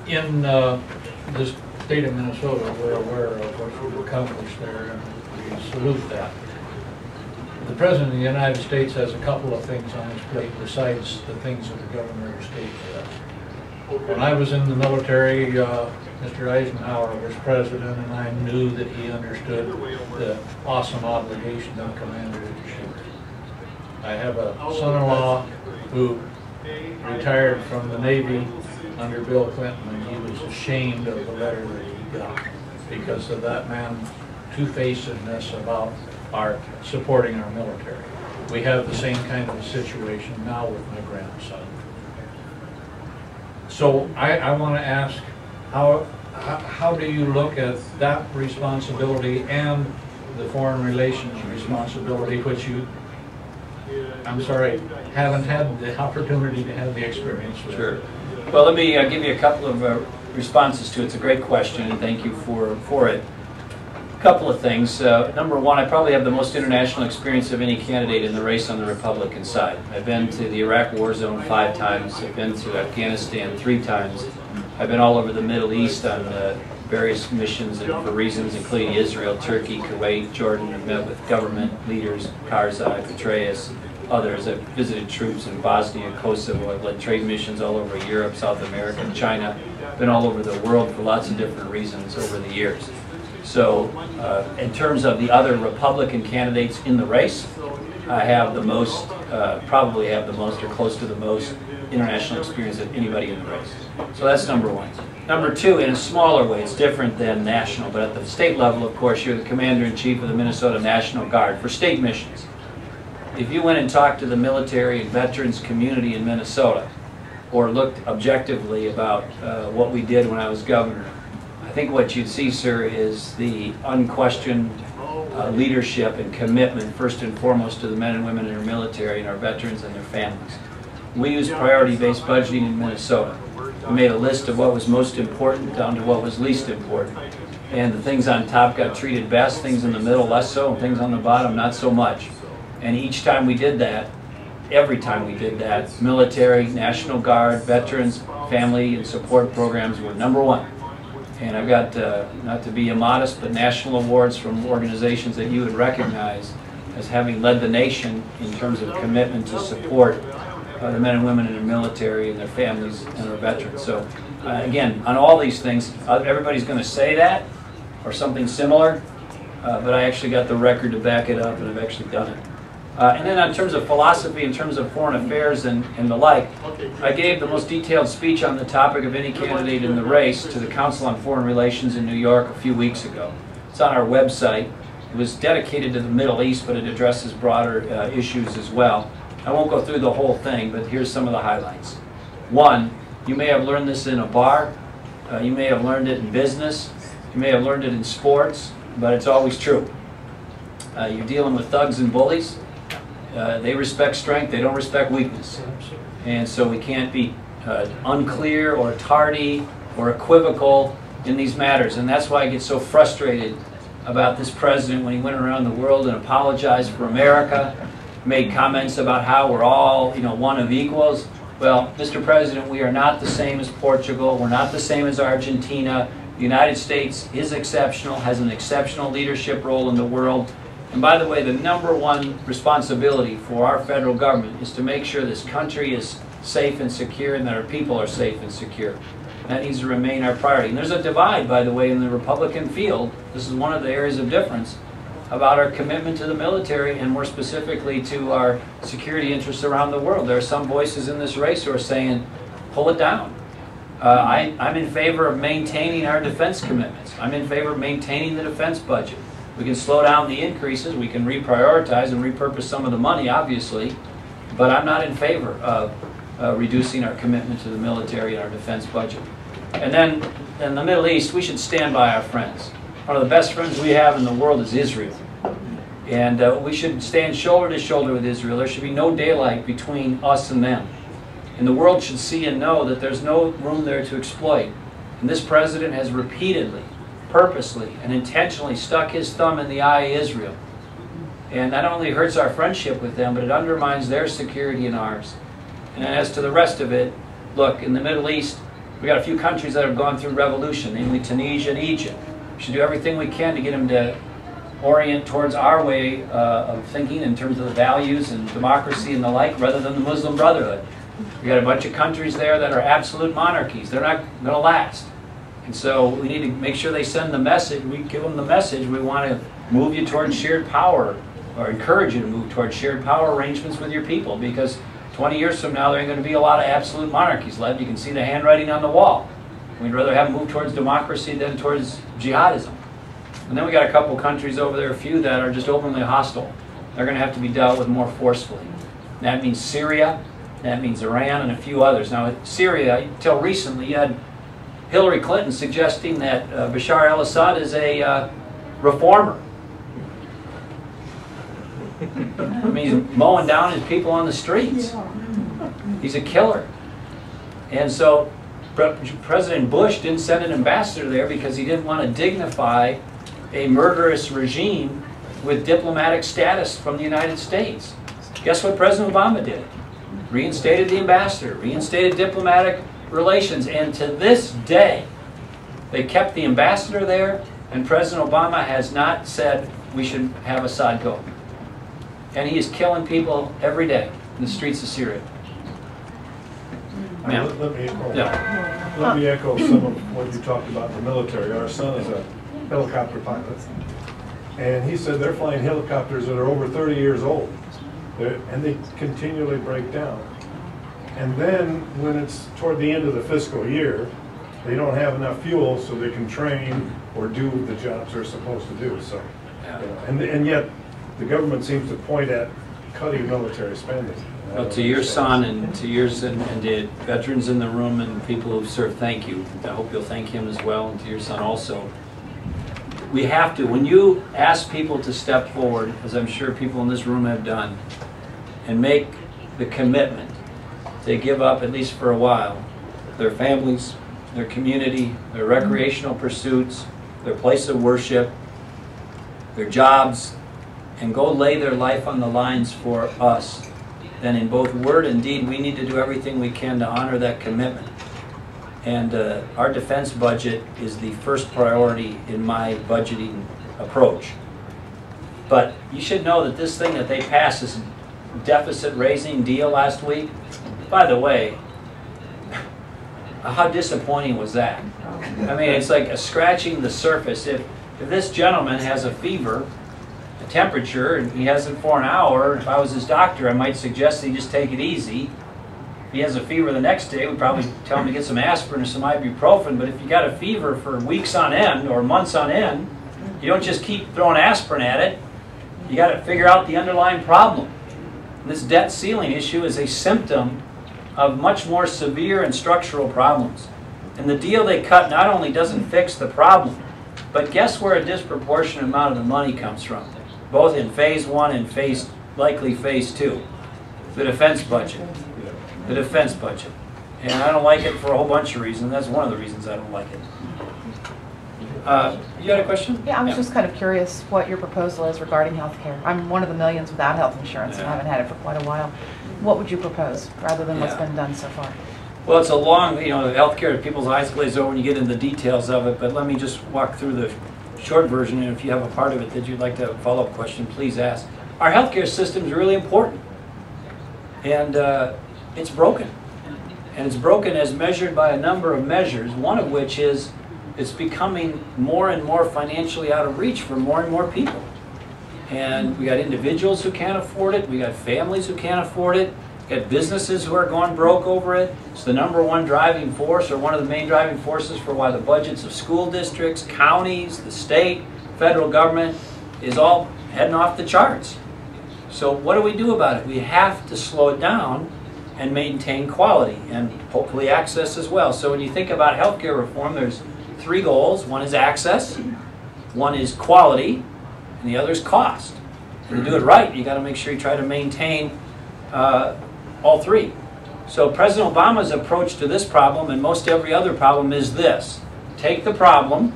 In this state of Minnesota, we're aware of what you've accomplished there, and we salute that. The President of the United States has a couple of things on his plate besides the things that the Governor of State does. When I was in the military, Mr. Eisenhower was President, and I knew that he understood the awesome obligation of Commander-in-Chief. I have a son-in-law who retired from the Navy under Bill Clinton, and he was ashamed of the letter that he got because of that man's two-facedness about our supporting our military. We have the same kind of situation now with my grandson. So I want to ask, how do you look at that responsibility and the foreign relations responsibility, which you, I'm sorry, haven't had the opportunity to have the experience with? Sure. Well, let me give you a couple of responses to it. It's a great question, and thank you for it. A couple of things. Number one, I probably have the most international experience of any candidate in the race on the Republican side. I've been to the Iraq war zone 5 times. I've been to Afghanistan 3 times. I've been all over the Middle East on various missions and for reasons including Israel, Turkey, Kuwait, Jordan. I've met with government leaders, Karzai, Petraeus, others. I've visited troops in Bosnia, Kosovo. I've led trade missions all over Europe, South America, China. Been all over the world for lots of different reasons over the years. So in terms of the other Republican candidates in the race, I have the most, probably have the most or close to the most international experience of anybody in the race. So that's number one. Number two, in a smaller way, it's different than national, but at the state level, of course, you're the Commander-in-Chief of the Minnesota National Guard for state missions. If you went and talked to the military and veterans community in Minnesota, or looked objectively about what we did when I was governor, I think what you'd see, sir, is the unquestioned leadership and commitment, first and foremost, to the men and women in our military and our veterans and their families. We use priority-based budgeting in Minnesota. We made a list of what was most important down to what was least important. And the things on top got treated best, things in the middle less so, and things on the bottom not so much. And each time we did that, every time we did that, military, National Guard, veterans, family, and support programs were number one. And I've got, not to be immodest, but national awards from organizations that you would recognize as having led the nation in terms of commitment to support the men and women in the military and their families and our veterans. So again, on all these things, everybody's going to say that or something similar, but I actually got the record to back it up, and I've actually done it. And then in terms of philosophy, in terms of foreign affairs and the like, I gave the most detailed speech on the topic of any candidate in the race to the Council on Foreign Relations in New York a few weeks ago. It's on our website. It was dedicated to the Middle East, but it addresses broader issues as well. I won't go through the whole thing, but here's some of the highlights. One, you may have learned this in a bar, you may have learned it in business, you may have learned it in sports, but it's always true. You're dealing with thugs and bullies. They respect strength, they don't respect weakness. And so we can't be unclear or tardy or equivocal in these matters. And that's why I get so frustrated about this president when he went around the world and apologized for America, made comments about how we're all, one of equals. Well, Mr. President, we are not the same as Portugal. We're not the same as Argentina. The United States is exceptional, has an exceptional leadership role in the world. And by the way, the number one responsibility for our federal government is to make sure this country is safe and secure and that our people are safe and secure. That needs to remain our priority. And there's a divide, by the way, in the Republican field. This is one of the areas of difference about our commitment to the military and more specifically to our security interests around the world. There are some voices in this race who are saying, pull it down. I'm in favor of maintaining our defense commitments. I'm in favor of maintaining the defense budget. We can slow down the increases, we can reprioritize and repurpose some of the money, obviously, but I'm not in favor of reducing our commitment to the military and our defense budget. And then in the Middle East, we should stand by our friends. One of the best friends we have in the world is Israel. And we should stand shoulder to shoulder with Israel. There should be no daylight between us and them. And the world should see and know that there's no room there to exploit. And this president has repeatedly, purposely, and intentionally stuck his thumb in the eye of Israel. And that not only hurts our friendship with them, but it undermines their security and ours. And as to the rest of it, look, in the Middle East, We got a few countries that have gone through revolution, namely Tunisia and Egypt. We should do everything we can to get them to orient towards our way of thinking in terms of the values and democracy and the like, rather than the Muslim Brotherhood. We got a bunch of countries there that are absolute monarchies. They're not going to last. And so we need to make sure they send the message. We give them the message. We want to move you towards shared power, or encourage you to move towards shared power arrangements with your people, because 20 years from now there ain't going to be a lot of absolute monarchies left. You can see the handwriting on the wall. We'd rather have them move towards democracy than towards jihadism. And then we got a couple countries over there, a few that are just openly hostile. They're going to have to be dealt with more forcefully. That means Syria, that means Iran, and a few others. Now, Syria, until recently, you had Hillary Clinton suggesting that Bashar al-Assad is a reformer. I mean, he's mowing down his people on the streets. He's a killer. And so President Bush didn't send an ambassador there because he didn't want to dignify a murderous regime with diplomatic status from the United States. Guess what President Obama did? Reinstated the ambassador, reinstated diplomatic relations, and to this day, they kept the ambassador there, and President Obama has not said we should have Assad go. And he is killing people every day in the streets of Syria. Let me echo some of what you talked about in the military. Our son is a helicopter pilot, and he said they're flying helicopters that are over 30 years old, and they continually break down. And then when it's toward the end of the fiscal year, they don't have enough fuel so they can train or do the jobs they're supposed to do. So, and yet the government seems to point at cutting military spending. Well, to your son and to yours and the veterans in the room and people who've served, thank you. I hope you'll thank him as well, and to your son also. We have to, when you ask people to step forward, as I'm sure people in this room have done, and make the commitment to give up, at least for a while, their families, their community, their recreational pursuits, their place of worship, their jobs, and go lay their life on the lines for us, then in both word and deed, we need to do everything we can to honor that commitment. And our defense budget is the first priority in my budgeting approach. But you should know that this thing that they passed, this deficit raising deal last week, by the way, how disappointing was that? I mean, it's like scratching the surface. If this gentleman has a fever, a temperature, and he has it for an hour, if I was his doctor, I might suggest that he just take it easy. If he has a fever the next day, we'd probably tell him to get some aspirin or some ibuprofen. But if you got a fever for weeks on end or months on end, you don't just keep throwing aspirin at it. You got to figure out the underlying problem. And this debt ceiling issue is a symptom of much more severe and structural problems. And the deal they cut not only doesn't fix the problem, but guess where a disproportionate amount of the money comes from? Both in phase one and likely phase two. The defense budget. The defense budget. And I don't like it for a whole bunch of reasons. That's one of the reasons I don't like it. You had a question? Yeah, I was just kind of curious what your proposal is regarding health care. I'm one of the millions without health insurance and haven't had it for quite a while. What would you propose rather than what's been done so far? Well, it's a long, healthcare, people's eyes glaze over when you get into the details of it, but let me just walk through the short version, and if you have a part of it that you'd like to have a follow-up question, please ask. Our healthcare system is really important, and it's broken. And it's broken as measured by a number of measures, one of which is it's becoming more and more financially out of reach for more and more people. And we got individuals who can't afford it, we got families who can't afford it, we got businesses who are going broke over it. It's the #1 driving force, or one of the main driving forces for why the budgets of school districts, counties, the state, federal government is all heading off the charts. So what do we do about it? We have to slow it down and maintain quality and hopefully access as well. So when you think about healthcare reform, there's 3 goals. One is access, one is quality, and the other is cost. And to do it right, you got to make sure you try to maintain all 3. So President Obama's approach to this problem and most every other problem is this: take the problem,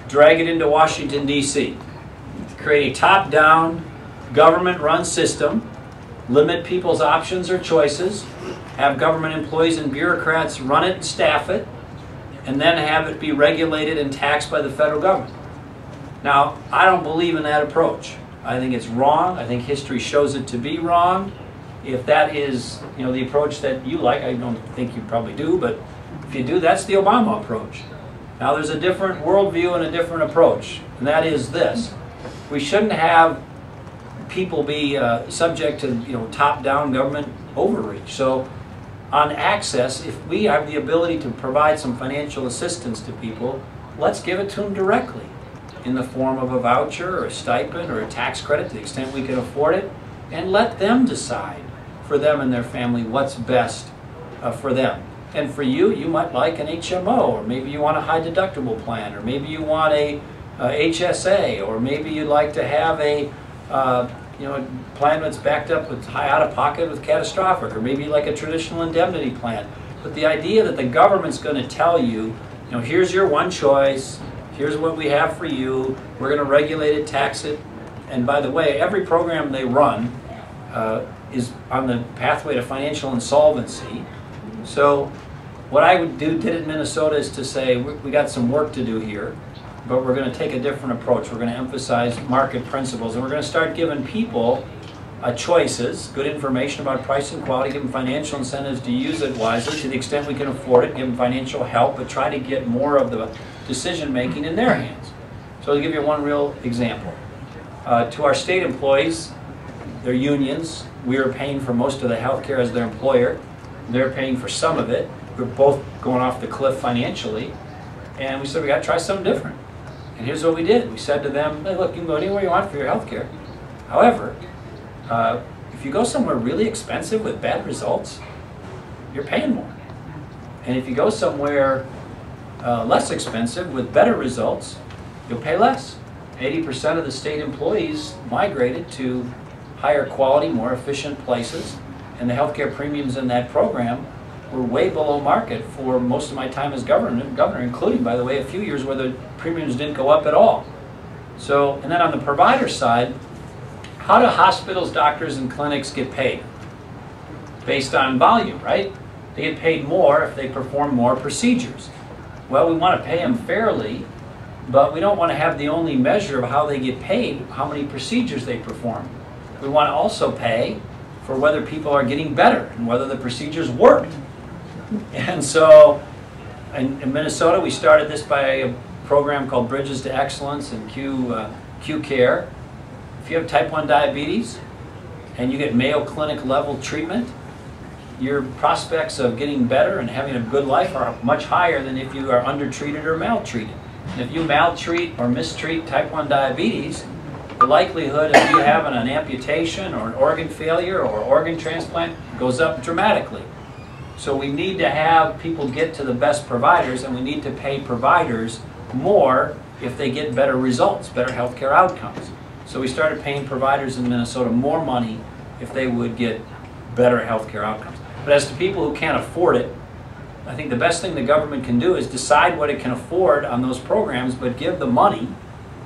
drag it into Washington, D.C., create a top-down, government-run system, limit people's options or choices, have government employees and bureaucrats run it and staff it, and then have it be regulated and taxed by the federal government. Now, I don't believe in that approach. I think it's wrong. I think history shows it to be wrong. If that is, the approach that you like, I don't think you probably do, but if you do, that's the Obama approach. Now, there's a different worldview and a different approach, and that is this. We shouldn't have people be subject to, top-down government overreach. So, on access, if we have the ability to provide some financial assistance to people, let's give it to them directly in the form of a voucher or a stipend or a tax credit to the extent we can afford it, and let them decide for them and their family what's best for them. And for you, you might like an HMO, or maybe you want a high deductible plan, or maybe you want a HSA, or maybe you'd like to have a plan that's backed up with high out-of-pocket with catastrophic, or maybe like a traditional indemnity plan. But the idea that the government's going to tell you, here's your one choice, here's what we have for you, we're going to regulate it, tax it, and by the way, every program they run is on the pathway to financial insolvency. So what I did in Minnesota is to say, we got some work to do here, but we're going to take a different approach. We're going to emphasize market principles, and we're going to start giving people choices, good information about price and quality, give them financial incentives to use it wisely to the extent we can afford it, give them financial help, but try to get more of the decision making in their hands. So I'll give you one real example. To our state employees, their unions, we are paying for most of the health care as their employer. They're paying for some of it. We're both going off the cliff financially. And we said, we got to try something different. And here's what we did. We said to them, hey, look, you can go anywhere you want for your health care. However, if you go somewhere really expensive with bad results, you're paying more. And if you go somewhere less expensive with better results, you'll pay less. 80% of the state employees migrated to higher quality, more efficient places, and the healthcare premiums in that program were way below market for most of my time as governor, including, by the way, a few years where the premiums didn't go up at all. So, and then on the provider side, how do hospitals, doctors, and clinics get paid? Based on volume, right? They get paid more if they perform more procedures. Well, we want to pay them fairly, but we don't want to have the only measure of how they get paid, how many procedures they perform. We want to also pay for whether people are getting better and whether the procedures worked. And so in Minnesota, we started this by a program called Bridges to Excellence and Q Care. If you have type 1 diabetes and you get Mayo Clinic level treatment, your prospects of getting better and having a good life are much higher than if you are undertreated or maltreated. And if you maltreat or mistreat type 1 diabetes, the likelihood of you having an amputation or an organ failure or organ transplant goes up dramatically. So we need to have people get to the best providers, and we need to pay providers more if they get better results, better healthcare outcomes. So we started paying providers in Minnesota more money if they would get better healthcare outcomes. But as to people who can't afford it, I think the best thing the government can do is decide what it can afford on those programs, but give the money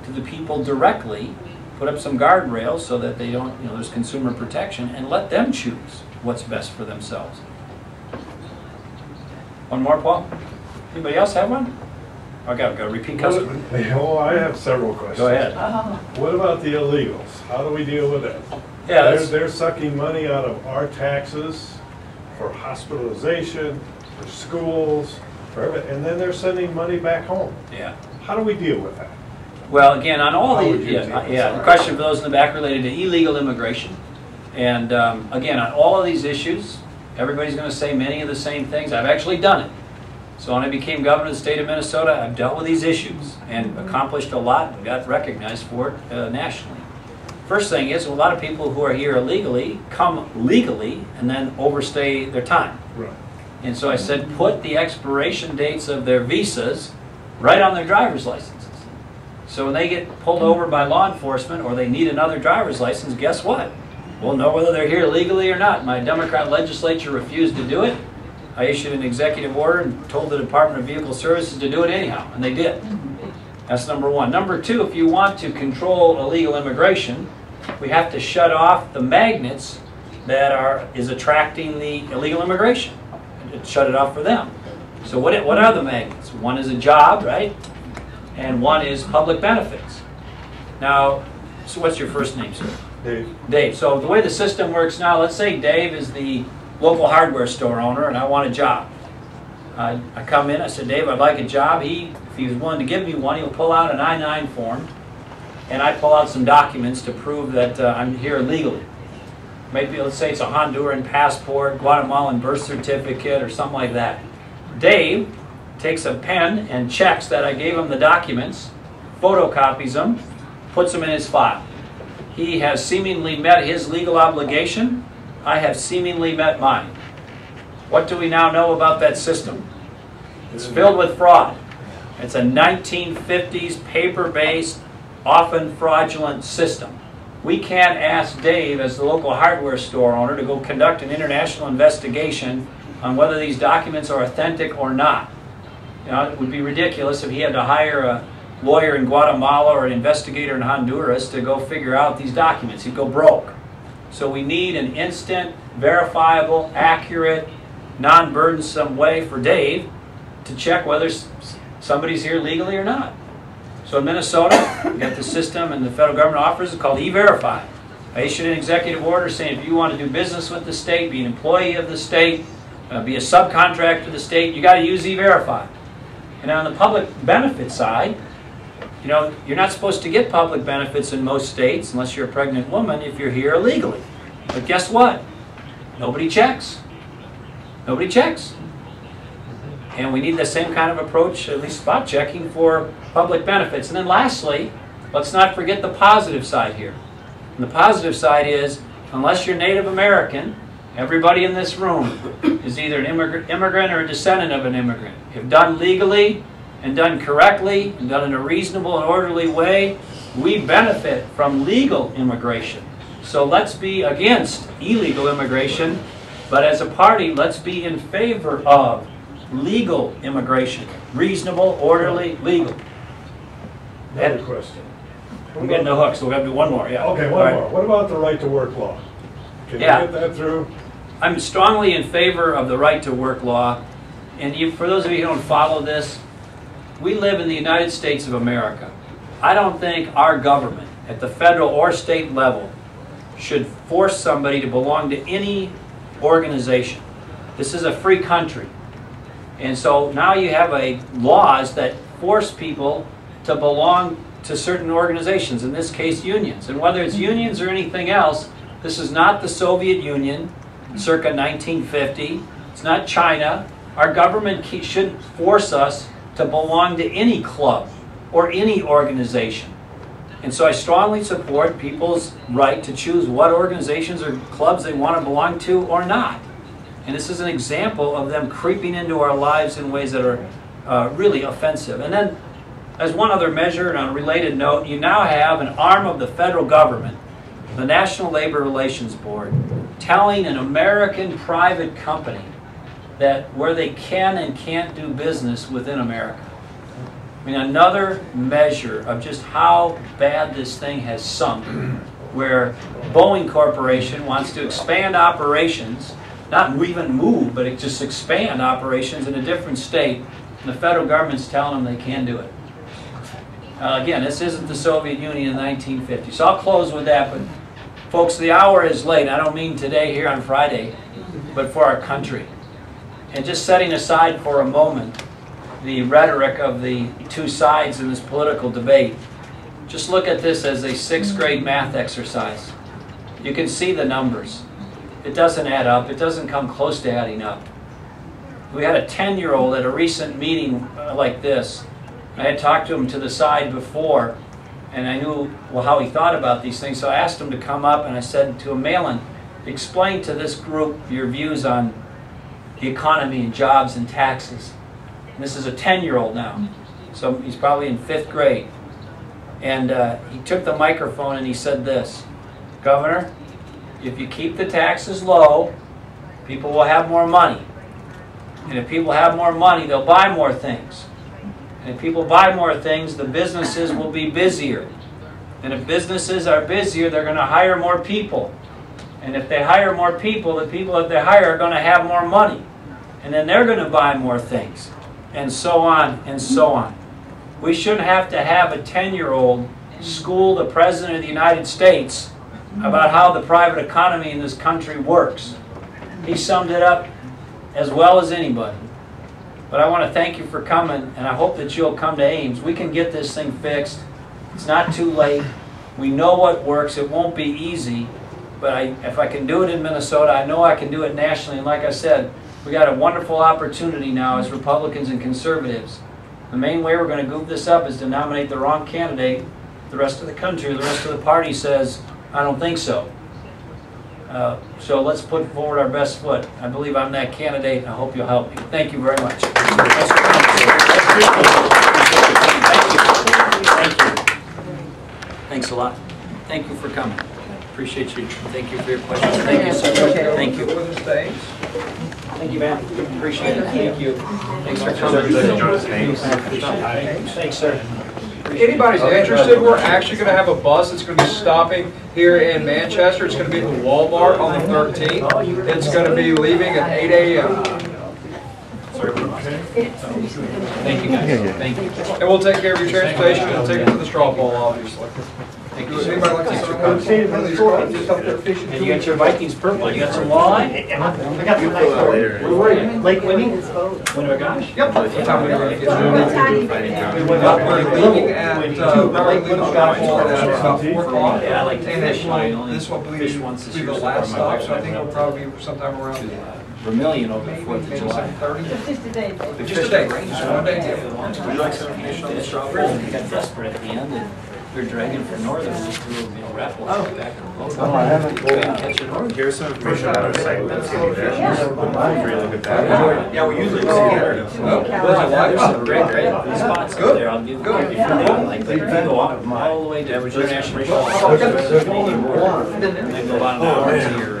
to the people directly, put up some guardrails so that they don't, there's consumer protection, and let them choose what's best for themselves. One more, Paul? Anybody else have one? Okay, I've got to repeat customer. Oh, I have several questions. Go ahead. What about the illegals? How do we deal with that? Yeah, they're sucking money out of our taxes for hospitalization, for schools, for everything, and then they're sending money back home. Yeah. How do we deal with that? Well, again, on all How the would you deal with the question for those in the back related to illegal immigration, and again, on all of these issues, everybody's going to say many of the same things. I've actually done it. So when I became governor of the state of Minnesota, I've dealt with these issues and accomplished a lot and got recognized for it nationally. First thing is, a lot of people who are here illegally come legally and then overstay their time. Right. And so I said, put the expiration dates of their visas right on their driver's licenses. So when they get pulled over by law enforcement or they need another driver's license, guess what? We'll know whether they're here legally or not. My Democrat legislature refused to do it. I issued an executive order and told the Department of Vehicle Services to do it anyhow, and they did. That's number one. Number two, if you want to control illegal immigration, we have to shut off the magnets that is attracting the illegal immigration. Shut it off for them. So what are the magnets? One is a job, right? And one is public benefits. Now, so what's your first name, sir? Dave. Dave. So the way the system works now, let's say Dave is the local hardware store owner and I want a job. I come in, I said, Dave, I'd like a job. If he was willing to give me one, he'll pull out an I-9 form, and I pull out some documents to prove that I'm here legally. Maybe, let's say it's a Honduran passport, Guatemalan birth certificate, or something like that. Dave takes a pen and checks that I gave him the documents, photocopies them, puts them in his file. He has seemingly met his legal obligation. I have seemingly met mine. What do we now know about that system? It's filled with fraud. It's a 1950s paper-based, often fraudulent system. We can't ask Dave, as the local hardware store owner, to go conduct an international investigation on whether these documents are authentic or not. You know, it would be ridiculous if he had to hire a lawyer in Guatemala or an investigator in Honduras to go figure out these documents. He'd go broke. So we need an instant, verifiable, accurate, non-burdensome way for Dave to check whether somebody's here legally or not. So in Minnesota, we got the system and the federal government offers it called E-Verify. I issued an executive order saying if you want to do business with the state, be an employee of the state, be a subcontractor of the state, you got to use E-Verify. And on the public benefit side, you know, you're not supposed to get public benefits in most states unless you're a pregnant woman if you're here illegally. But guess what? Nobody checks. Nobody checks. And we need the same kind of approach, at least spot checking, for public benefits. And then lastly, let's not forget the positive side here. And the positive side is, unless you're Native American, everybody in this room is either an immigrant or a descendant of an immigrant. If done legally and done correctly and done in a reasonable and orderly way, we benefit from legal immigration. So let's be against illegal immigration, but as a party, let's be in favor of legal immigration. Reasonable, orderly, legal. Another question. I'm getting the hook, so we're going to do one more. Yeah. Okay, one more. What about the right to work law? Can you get that through? I'm strongly in favor of the right to work law. And for those of you who don't follow this, we live in the United States of America. I don't think our government, at the federal or state level, should force somebody to belong to any organization. This is a free country. And so now you have laws that force people to belong to certain organizations, in this case unions. And whether it's unions or anything else, this is not the Soviet Union circa 1950. It's not China. Our government shouldn't force us to belong to any club or any organization. And so I strongly support people's right to choose what organizations or clubs they want to belong to or not. And this is an example of them creeping into our lives in ways that are really offensive. And then, as one other measure, and on a related note, you now have an arm of the federal government, the National Labor Relations Board, telling an American private company that where they can and can't do business within America. I mean, another measure of just how bad this thing has sunk, where Boeing Corporation wants to expand operations, not even move, but just expand operations in a different state, and the federal government's telling them they can't do it. Again, this isn't the Soviet Union in the 1950s. So I'll close with that, but folks, the hour is late. I don't mean today here on Friday, but for our country. And just setting aside for a moment the rhetoric of the two sides in this political debate, just look at this as a 6th grade math exercise. You can see the numbers. It doesn't add up. It doesn't come close to adding up. We had a 10-year-old at a recent meeting like this. I had talked to him to the side before, and I knew how he thought about these things, so I asked him to come up, and I said to him, Malin, explain to this group your views on the economy and jobs and taxes. And this is a 10-year-old now, so he's probably in 5th grade. And he took the microphone and he said this, Governor, if you keep the taxes low, people will have more money. And if people have more money, they'll buy more things. And if people buy more things, the businesses will be busier. And if businesses are busier, they're going to hire more people. And if they hire more people, the people that they hire are going to have more money. and then they're going to buy more things, and so on and so on. We shouldn't have to have a 10-year-old school the President of the United States about how the private economy in this country works. He summed it up as well as anybody. But I want to thank you for coming, and I hope that you'll come to Ames. We can get this thing fixed. It's not too late. We know what works. It won't be easy, but if I can do it in Minnesota, I know I can do it nationally. And like I said, we got a wonderful opportunity now as Republicans and conservatives. The main way we're going to goof this up is to nominate the wrong candidate. The rest of the country, the rest of the party says, I don't think so. So let's put forward our best foot. I believe I'm that candidate, and I hope you'll help me. Thank you very much. Thanks for coming. Thank you. Thanks a lot. Thank you for coming. Appreciate you. Thank you for your questions. Thank you so much. Thank you. Thank you, ma'am. Appreciate it. Thank you. Thanks for coming. Thanks, sir. Anybody's interested, we're actually going to have a bus that's going to be stopping here in Manchester. It's going to be at the Walmart on the 13th. It's going to be leaving at 8 a.m. Thank you, guys. Thank you. And we'll take care of your transportation and take it to the straw poll, obviously. Thank you, Does sir. anybody like to And you got your Vikings purple. You got some walleye? I got some nice later. Lake Winnie? Winnebagosh? Yep. What time are you going to get to? We're leaving at Lake Winnie at about 4 o'clock. Yeah, I like to And fish. this will be the last stop, so I think it'll probably be sometime around Vermilion over the 4th of July. 7:30. Just a day. Just a day, just one day. Would you like some fish on the straw poll? We got desperate at the end, and we were dragging for northern, just threw a raffle back in the boat. Oh, I haven't. Catch it northern. Here's some information about our site that's going to be there. Really look at that. Yeah, we usually see it. There's some great spots up there. I'll give you like you go all the way to International Falls. And then go about an hour to your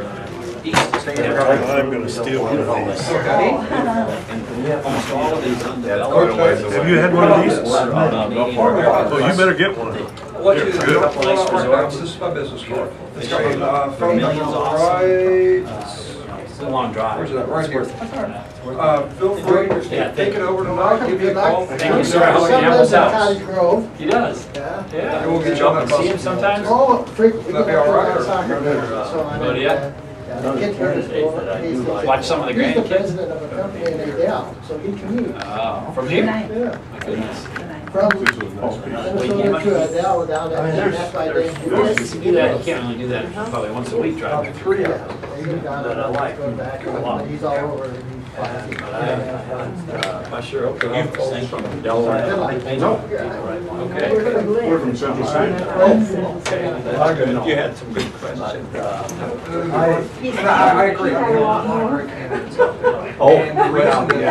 east. I'm going to steal one of these. Almost all of these undeveloped. Have you had one of these? Oh, Well, you better get one. What you do, this is my business card. It's got phone Vermilion's number awesome. right. It's a long drive. Where's it at? Right It's here. worth it. Feel free to Yeah, take it over tonight, give me a call. Thank you, sir. I hope you have us out. Grove. He does. Yeah. Yeah. And we'll get you on that bus. See him sometimes? Oh, frequently. That'd be all right, or- Soccer games, so I Oh, mean, yeah? the kid turns over. Watch some of the He's the grandkids? president of a company in Adele, so he commutes. From here? Yeah. My goodness. From Minnesota to Adele down there, that's why they. You do that, you can't really do that probably once a week driving. Yeah, they go down there, go back, and he's all over. and he's fine. I sure hope you're from Delaware. Okay. We're from Central State. You had some good questions. I agree. I agree. Oh, And the reason that